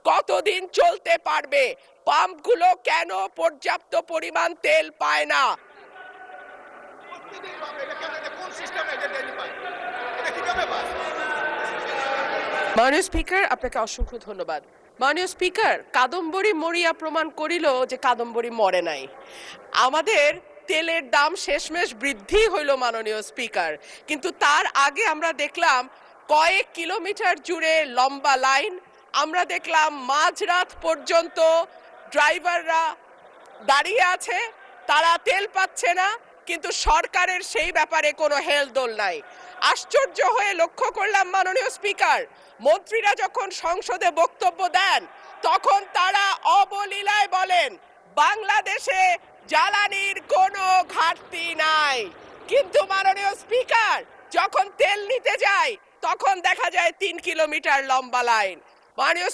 কতদিন চলতে পারবে? পাম্পগুলো কেন পর্যাপ্ত পরিমাণ তেল পায় না? মাননীয় স্পিকার, আপনাকে অসংখ্য ধন্যবাদ। মাননীয় স্পিকার, কাদম্বরী মরিয়া প্রমাণ করিল যে কাদম্বরী মরে নাই। আমাদের তেলের দাম শেষমেশ বৃদ্ধি হইল মাননীয় স্পিকার, কিন্তু তার আগে আমরা দেখলাম কয়েক কিলোমিটার জুড়ে লম্বা লাইন। আমরা দেখলাম মাঝরাত পর্যন্ত ড্রাইভাররা দাঁড়িয়ে আছে, তারা তেল পাচ্ছে না, কিন্তু সরকারের সেই ব্যাপারে কোনো হেলদোল নাই। আশ্চর্য হয়ে লক্ষ্য করলাম মাননীয় স্পিকার, মন্ত্রীরা যখন সংসদে বক্তব্য দেন তখন তারা অবলীলায় বলেন বাংলাদেশে জ্বালানির কোনো ঘাটতি নাই, কিন্তু মাননীয় স্পিকার যখন তেল নিতে যায় তখন দেখা যায় 3 কিলোমিটার লম্বা লাইন। মাননীয়